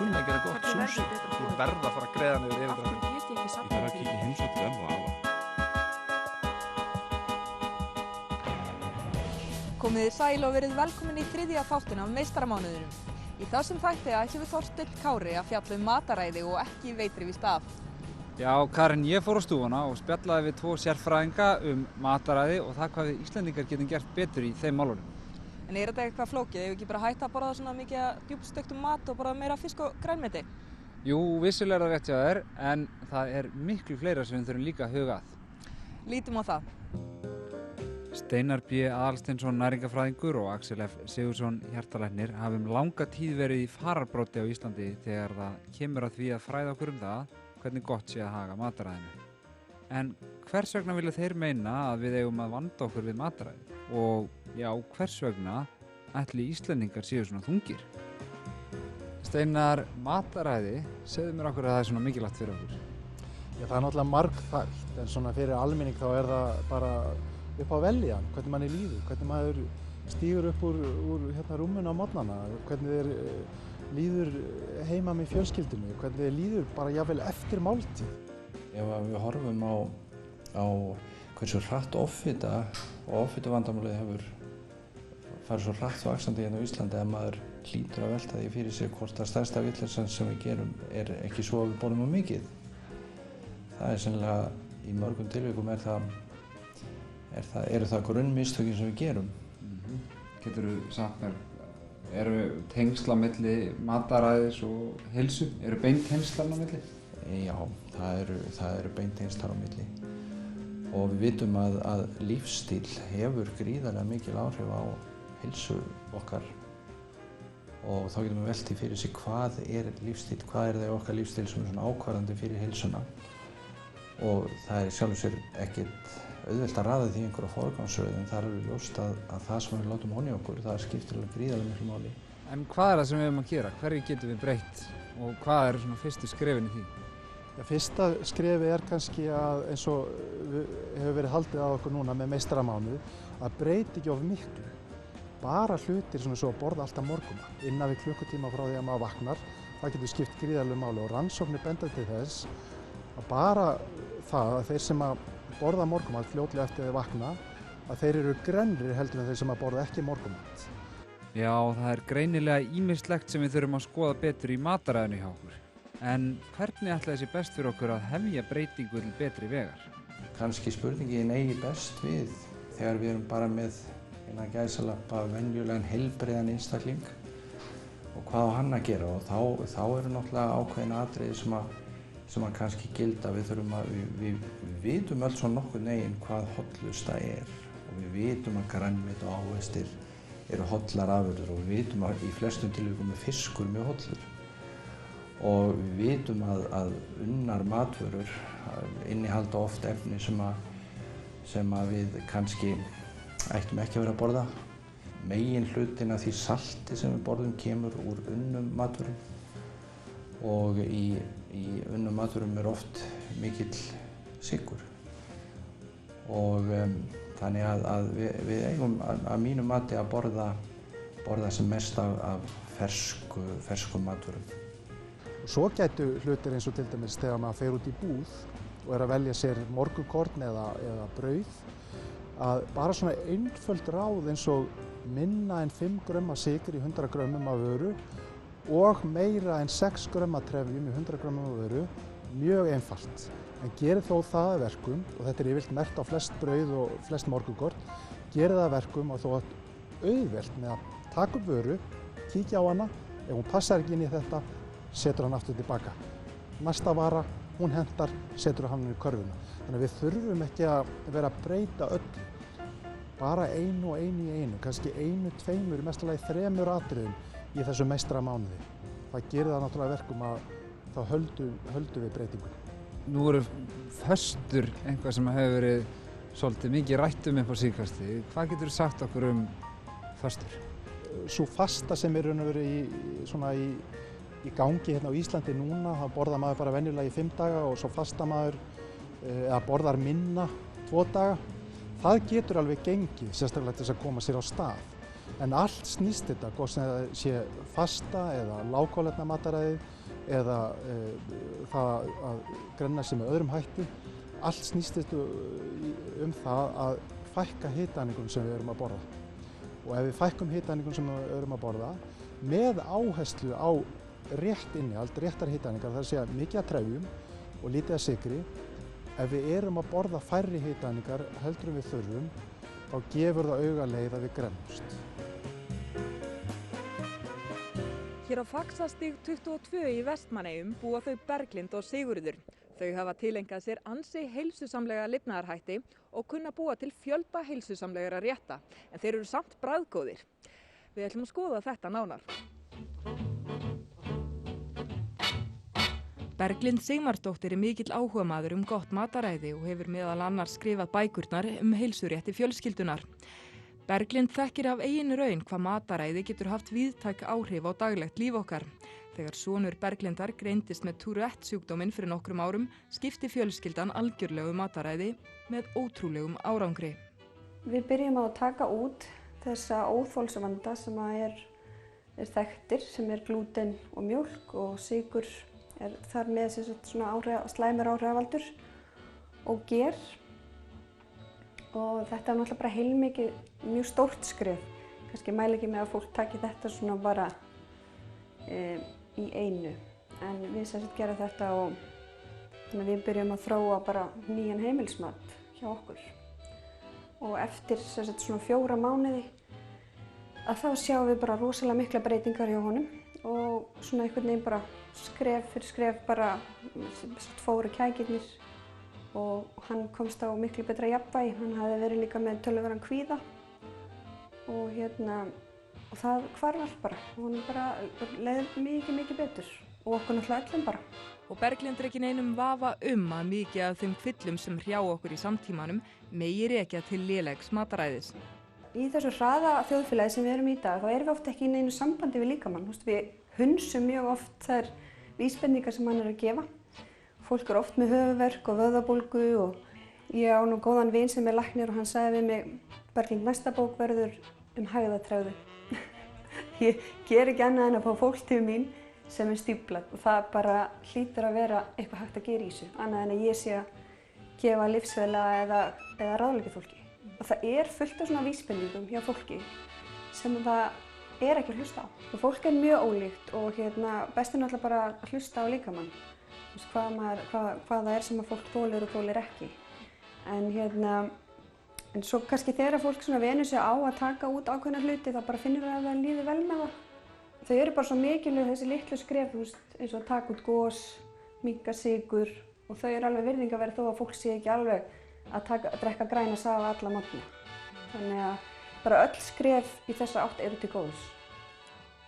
kunna að gera gott súshi. Ég verð að fara að greiða niður yfirdráttinn. Ég þarf að kíkja í heimsókn til ömmu og afa. Komið þið sæl og verið velkomin í þriðja þáttinn af meistaramánuðinum. Í þessum þætti ætlum við Þorsteinn Kári að fjalla mataræði og ekki veitrivist af. Já, Karen, ég fór á stúfana og spjallaði við 2 sérfræðinga mataræði og það hvað við Íslendingar getum gert betur í þeim málunum. En er þetta eitthvað flókið? Eigum við ekki bara hætta að borða svona mikið af djúpstektum mat og borða meira fisk og grænmeti? Jú, vissulega er það rétt hjá þér, en það er miklu fleira sem við þurfum líka að huga að. Lítum á það. Steinar B. Aðalsteinsson næringafræðingur og Axel F. Sigurðsson hjartalæknir hafa langa tíð verið í fararbroddi á Íslandi þegar það kemur að því að fræða okkur það hvernig gott sé að haga mataræðinu. En hvers vegna vilja þeir meina að við eigum að vanda okkur við mataræði? Og já, hvers vegna ætli Íslendingar séu svona þungir? Steinar, mataræði, segðu mér okkur að það er svona mikilvægt fyrir okkur. Já, það er náttúrulega margþætt, en svona fyrir almenning þá er það bara upp á veljan, hvernig manni líður, hvernig maður stígur upp úr rúminu á morgnana, hvernig þeir líður heima með fjölskyldunni, hvernig þeir líður bara jafnvel eftir máltíð. Ef við horfum á hversu hratt offita og offituvandamálið hefur farið svo hratt vaxandi hérna á Íslandi að maður hlýtur að velta því fyrir sig hvort að stærsta vitleysan sem við gerum er ekki svo að við borðum of mikið. Það er sennilega í mörgum tilvikum eru það grunnmistökin sem við gerum. Geturðu sagt mér, eru tengsl á milli mataræðis og heilsu? Eru beintengslar á milli? Já, það eru beintengslar á milli. Og við vitum að lífsstíl hefur gríðarlega mikil áhrif á heilsu okkar. Og þá getum við velt því fyrir sig hvað er lífsstíl, hvað er það í okkar lífsstíl sem er svona ákvarðandi fyrir heilsuna. Og það er sjálfur sér ekkert auðvelt að raða því einhverja forgangsröð, en það er alveg ljóst að það sem við látum honi okkur, það skiptir alveg gríðarlega miklu máli. En hvað er það sem við höfum að gera? Hverju getum við breytt? Og hvað eru svona fyrstu skrefin í því? Já, fyrsta skrefi er kannski að, eins og hefur verið haldið að okkur núna með meistaramánuð, að breyti ekki of miklu. Bara hlutir svona svo að borða alltaf morgunmat. Innan við klukkutíma frá því að maður vaknar, það getur skipt gríðarlega máli og rannsóknir benda til þess að bara það að þeir sem að borða morgunmat fljótlega eftir að þeir vakna, að þeir eru grennri heldur en þeir sem að borða ekki morgunmat. Já, það er greinilega ýmislegt sem við þurfum að skoða betur í mataræðinu hjá okkur. En hvernig ætla þessi best fyrir okkur að hefja breytingu til betri vegar? Kannski spurningin eigi best við þegar við erum bara með innan gæsalappa venjulegan heilbrigðan einstakling og hvað á hann að gera, og þá eru náttúrulega ákveðin atriði sem að kannski gilda. Við vitum öll svo nokkuð neginn hvað hollusta er og við vitum að grænmeti og ávextir eru hollar afurðir og við vitum að í flestum tilvikum er fiskur mjög hollur. Og við vitum að unnar matvörur innihalda oft efni sem að við kannski ættum ekki að vera að borða. Megin hlutin af því salti sem við borðum kemur úr unnum matvörum og í unnum matvörum er oft mikill sykur. Og þannig að við eigum að mínu mati að borða sem mest af ferskum matvörum. Svo gætu hlutir eins og til dæmis þegar maður fer út í búð og er að velja sér morgunkorn eða brauð, að bara svona einföld ráð eins og minna en 5 grömm af sykri í 100 grömmum af vöru og meira en 6 grömm af trefjum í 100 grömmum af vöru, mjög einfalt. En gerir þó það að verkum, og þetta er yfirleitt merkt á flest brauð og flest morgunkorn, gerir það að verkum og þó auðvelt með að taka upp vöru, kíkja á hana, ef hún passar ekki inn í þetta, setur hann aftur tilbaka. Næsta vara, hún hentar, setur hann í körfuna. Þannig að við þurfum ekki að vera að breyta öllu. Bara einu og einu í einu, kannski 1, 2, í mesta lagi 3 atriðum í þessu meistaramánuði. Það gerir það náttúrulega verkum að þá höldum við breytingu. Nú eru föstur eitthvað sem hefur verið svolítið mikið rætt upp á síðkasti. Hvað getur þú sagt okkur föstur? Sú fasta sem er í gangi hérna á Íslandi núna, þá borðar maður bara venjulega í 5 daga og svo fastar maður eða borðar minna 2 daga. Það getur alveg gengið, sérstaklega til þess að koma sér á stað. En allt snýst þetta, hvort sem það sé fasta eða lágkolefna mataræði eða það að grenna sig með öðrum hætti. Allt snýst þetta það að fækka hitaeiningum sem við erum að borða. Og ef við fækkum hitaeiningum sem við erum að borða með áherslu á rétt innihald, réttar hitaeiningar, það sé mikið af trefjum og lítið af sykri. Ef við erum að borða færri hitaeiningar heldur en við þurfum, þá gefur það augaleið að við grennumst. Hér á Faxastíg 22 í Vestmannaeyjum búa þau Berglind og Sigurður. Þau hafa tileinkað sér ansi heilsusamlega lifnaðarhætti og kunna búa til fjölda heilsusamlegra rétta, en þeir eru samt bragðgóðir. Við ætlum að skoða þetta nánar. Berglind Sigmarsdóttir er mikill áhugamaður gott mataræði og hefur meðal annars skrifað bækurnar heilsurétti fjölskyldunar. Berglind þekkir af eigin raun hvað mataræði getur haft víðtæk áhrif á daglegt líf okkar. Þegar sonur Berglindar greindist með Tourette-sjúkdóminn fyrir nokkrum árum, skipti fjölskyldan algjörlegu mataræði með ótrúlegum árangri. Við byrjum á að taka út þessa óþolsvanda sem er þekktir, sem er glúten og mjólk og sykur er þar með svona slæmur áhrifavaldur og ger. Og þetta er náttúrulega bara heilmikið mjög stórt skref. Kannski mæli ekki með að fólk taki þetta svona bara í einu. En við gerum þetta og þannig að við byrjum að þróa bara nýjan heimilismat hjá okkur. Og eftir svona 4 mánuði að þá sjáum við bara rosalega mikla breytingar hjá honum og svona einhvern veginn bara skref fyrir skref bara fóru kækirnir. Og hann komst á miklu betra jafnvægi, hann hafði verið líka með töluverðan kvíða og það hvarf allt bara og hann bara leið mikið betur og okkur náttúrulega öllum bara. Og Berglind er ekki neinum vafa að mikið af þeim kvillum sem hrjá okkur í samtímanum megi rekja til lélegs mataræðis. Í þessu hraða þjóðfélagi sem við erum í dag, þá erum við oft ekki í neinu sambandi við líkamann. Við hunsum mjög oft þær vísbendingar sem hann er að gefa. Fólk er oft með höfuðverk og vöðvabólgu og ég á nú góðan vin sem er læknir og hann sagði við mig, Berglind, næsta bók verður hægðatregðu. Ég ger ekki annað en að fá fólk til mín sem er stíflað og það bara hlýtur að vera eitthvað hægt að gera í þessu, annað en að ég sé að gefa lífsfæðla eða ráðleggja fólki. Og það er fullt af svona vísbendingum hjá fólki sem það er ekki að hlusta á. Og fólk er mjög ólíkt og best er náttúrulega bara að hlusta á líkamann. Hvað það er sem að fólk þolir og þolir ekki. En svo kannski þegar fólk venur sig á að taka út ákveðna hluti þá bara finnur það að það líði vel með það. Þau eru bara svo mikilvæg þessi litlu skref eins og að taka út gos, minnka sykur og þau eru alveg virðingaverð þó að fólk sé ekki alveg að drekka græna safa alla morgna. Þannig að bara öll skref í þessa átt eru til góðs.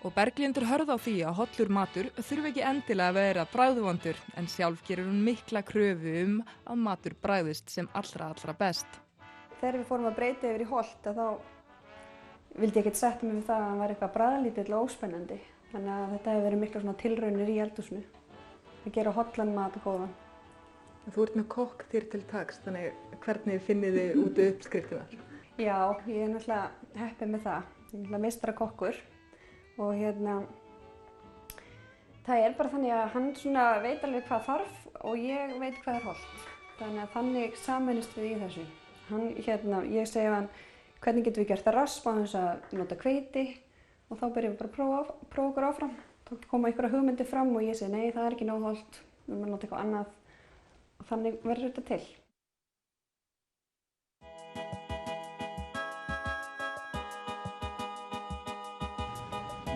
Og Berglind er hörð á því að hollur matur þurfi ekki endilega að vera bragðvondur en sjálf gerir hún mikla kröfu að matur bragðist sem allra best. Þegar við fórum að breyta yfir í holt þá vildi ég ekkert setja mig við það að hann var eitthvað bragðlítill og óspennandi. Þannig að þetta hefur verið mikla tilraunir í eldhúsinu að gera hollan mat og góðan. Þú ert með kokk þér til taks, þannig hvernig finnið þið út uppskriftirnar? Já, ég er náttúrulega heppin með það. Ég er náttúrulega meistarakokkur. Og það er bara þannig að hann veit alveg hvað þarf og ég veit hvað er hollt. Þannig sameinumst við í þessu. Ég segi hann, hvernig getum við gert það rasp á þess að nota hveiti og þá byrjum við bara að prófa okkur áfram. Þá koma einhverja hugmyndir fram og ég segi nei, það er ekki nóg hollt, við erum að nota eitthvað annað og þannig verður þetta til.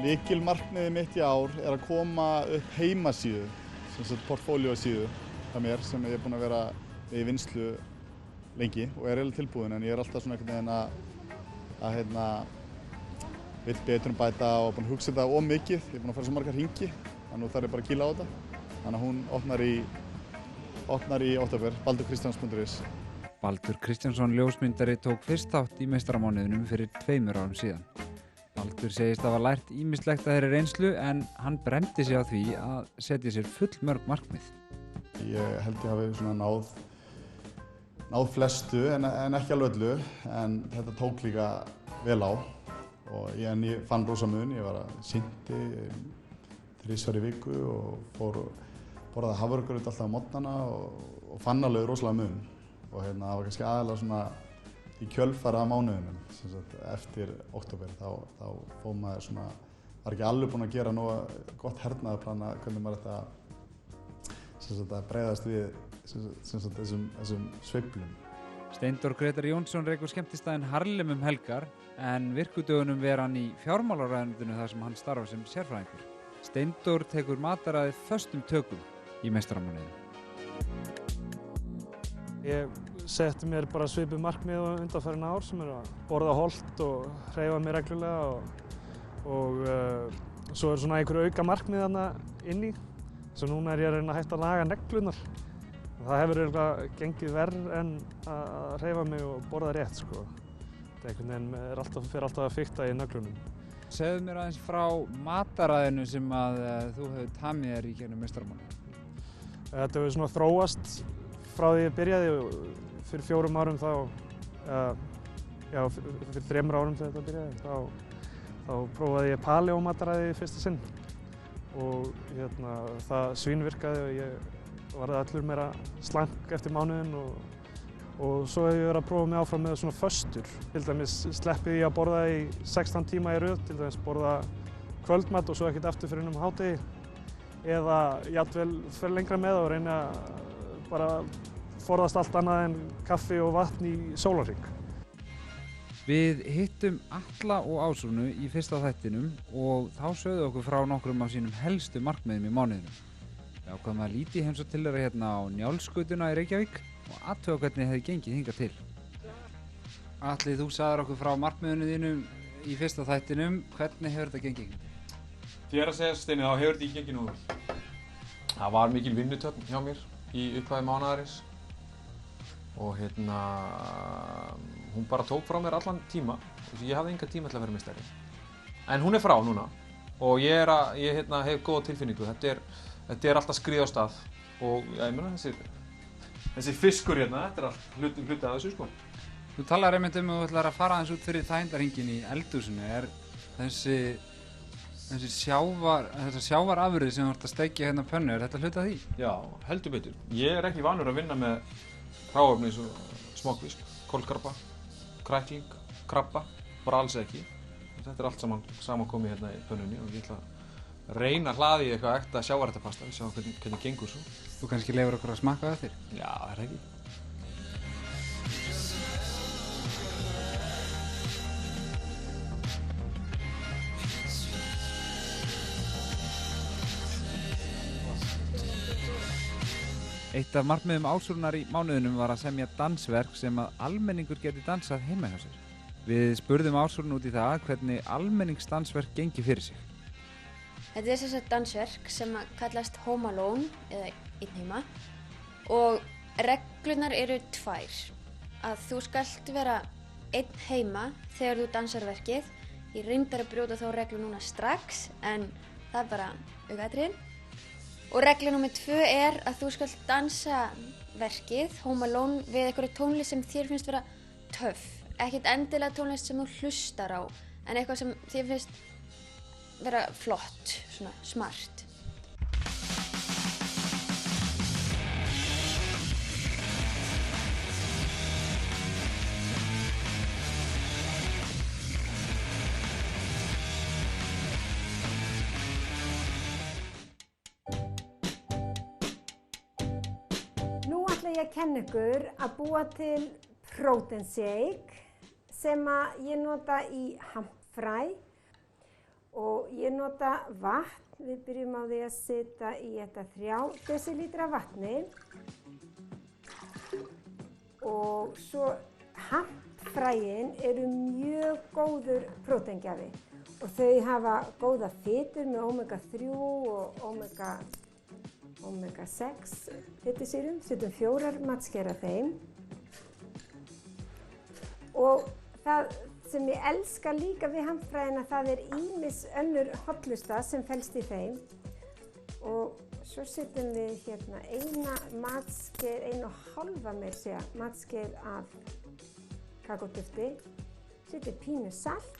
Lykilmarkmiðið mitt í ár er að koma upp heimasíðu, portfóliósíðu hjá mér sem ég er búinn að vera í vinnslu lengi og er eiginlega tilbúin en ég er alltaf svona einhvern veginn að vill betur bæta og búinn að hugsa þetta mikið. Ég er búinn að fara svo margar hringi, þannig nú þarf ég bara að kýla á þetta. Þannig að hún opnar í október, baldurkristjáns.is. Baldur Kristjánsson ljósmyndari tók fyrst þátt í meistaramánuðinum fyrir 2 árum síðan. Baldur segist að hafa lært ýmislegt að þeirri reynslu en hann brenndi sig á því að setja sér fullmörg markmið. Ég held ég hafi náð flestu en ekki alveg öllu en þetta tók líka vel á En ég fann rosa mun, ég var að synti 3 í viku og borðaði hafragraut alltaf á morgnana og fann alveg rosalega mun. Og það var kannski aðalega svona í kjölfari af mánuðinum, eftir október, þá fór maður svona, var ekki alveg búinn að gera nógu gott hernaðarplana hvernig maður ætti að bregðast við þessum sveiflum. Steindór Grétar Jónsson rekur skemmtistaðinn Harlem helgar en virkudögunum ver hann í fjármálaráðuneytinu þar sem hann starfar sem sérfræðingur. Steindór tekur mataræðið föstum tökum í meistaramánuðinum. Ég setti mér bara svipuð markmið á undanfarin ár sem að borða hollt og hreyfa mig reglulega og svo svona einhverju auka markmið þarna inni. Svo núna ég að reyna að hætta að laga neglunar. Það hefur eiginlega gengið verr en að hreyfa mig og borða rétt, sko. Það einhvern veginn fer alltaf að fikta í neglunum. Segðu mér aðeins frá mataræðinu sem að þú hefur tamið þér í gegnum meistaramánuðinn. Þetta hefur svona þróast frá því ég byrjaði fyrir 4 árum fyrir 3 árum þegar þetta byrjaði. Þá prófaði ég paleo mataræði í fyrsta sinn og það svínvirkaði og ég varði allur meira slank eftir mánuðinn og svo hef ég verið að prófa mig áfram með svona föstur. Til dæmis sleppið ég að borða í 16 tíma í röð, til dæmis borða kvöldmat og svo ekkert aftur fyrir hádegi eða jafnvel fer lengra með og reyna bara forðast allt annað en kaffi og vatn í sólarhring. Við hittum Atla og Ásrúnu í fyrsta þættinum og þá sögðu okkur frá nokkrum af sínum helstu markmiðum í mánuðinum. Við ákváðum að líta í heimsókn til þeirra hérna á Njálsgötuna í Reykjavík og athuga hvernig hefði gengið hingað til. Atli, þú sagðir okkur frá markmiðinu þínum í fyrsta þættinum. Hvernig hefur þetta gengið? Því að segja, Steini, þá hefur þetta ekki gengið nú vel. Það var mikil vinnutörn hjá mér í upphafi mánaðarins og hún bara tók frá mér allan tíma og ég hafði engan tíma til að vera meistari. En hún er frá núna og ég hef góða tilfinningu. Þetta er alltaf skrið á stað og ég meina þessi fiskur þetta er allt hluti af þessu, sko. Þú talar einmitt að þú ætlar að fara aðeins út fyrir þægindarhringinn í eldhúsinu. Er þessi sjávarafurðir sem þú ert að steikja hérna á pönnu, er þetta hluti af því? Já, heldur betur. Ég er ekki vanur að vinna með hráefni eins og smokkfisk, kólkrabba, krækling, krabba, bara alls ekki. Þetta er allt saman komið hérna í pönnunni og ég ætla að reyna að hlaða í eitthvað ekta sjávarréttapasta, við sjáum hvernig gengur svo. Þú kannski leyfir okkur að smakka það þér? Já, það er ekki. Eitt af markmiðum Ásrúnar í mánuðinum var að semja dansverk sem að almenningur geti dansað heima hjá sér. Við spurðum Ásrún út í það hvernig almenningsdansverk gengi fyrir sig. Þetta er þess að dansverk sem kallast Home Alone eða einn heima og reglunar eru 2. Að þú skalt vera einn heima þegar þú dansar verkið. Ég reyndar að brjóta þá reglu núna strax en það er bara aukaatriði. Og regla nr. 2 er að þú skalt dansa verkið Home Alone við einhverju tónlist sem þér finnst vera töff. Ekkert endilega tónlist sem þú hlustar á en eitthvað sem þér finnst vera flott, svona smart. Nú ætla ég að kenna ykkur að búa til protein shake sem að ég nota í hampfræ og ég nota vatn. Við byrjum á því að setja í þetta 3 desilítra vatni og svo hampfræin eru mjög góður próteingjafi og þau hafa góða fitur með omega 3 og omega 6 fitusýrum, setjum 4 matskeiðar af þeim. Og það sem ég elska líka við hampfræina, það er ýmis önnur hollusta sem felst í þeim. Og svo setjum við hérna 1 matskeið, 1,5 meira segja, matskeið af kakódufti. Setjum pínu salt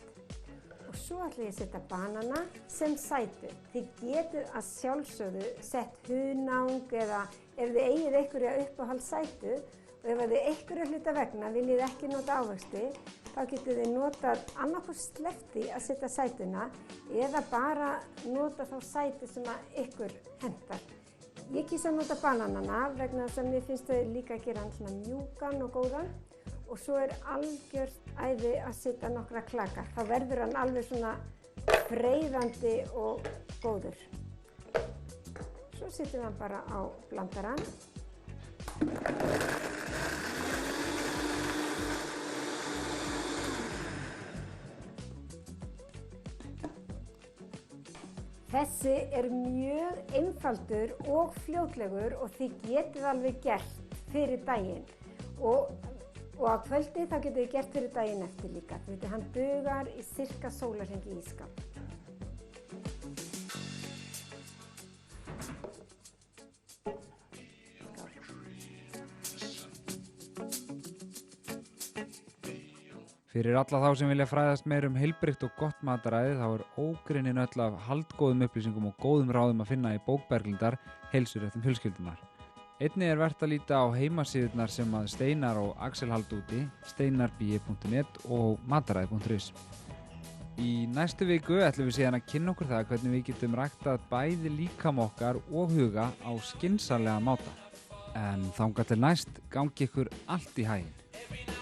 svo ætla ég að setja banana sem sætu. Þið getið að sjálfsögðu sett hunang eða ef þið eigið einhverja uppáhalds sætu og ef þið einhverja hluta vegna viljið ekki nota ávexti, þá getið þið notað annarkvort sleppt í að setja sætuna eða bara nota þá sætu sem að ykkur hentar. Ég kýs að nota bananana vegna þess að mér finnst þau líka að gera hann svona mjúkan og góðan. Og svo algjört æði að setja nokkra klaka. Þá verður hann alveg svona freyðandi og góður. Svo setjum við hann bara á blandarann. Þessi mjög einfaldur og fljótlegur og þið getið alveg gert fyrir daginn. Og á kvöldi þá getur þið gert fyrir daginn eftir líka. Því hann dugar í sirka sólarhring í ísskáp. Fyrir alla þá sem vilja fræðast meir heilbrigt og gott mataræði þá ógrynnin öll af haldgóðum upplýsingum og góðum ráðum að finna í bók Berglindar Heilsuréttum fjölskyldunar. Einnig verðt að líta á heimasíðurnar sem að Steinar og Axel halda úti, steinarbie.net og mataræði.is. Í næstu viku ætlum við síðan að kynna okkur það hvernig við getum ræktað bæði líkama okkar og huga á skynsamlegan máta. En þangað til næst gangi ykkur allt í haginn.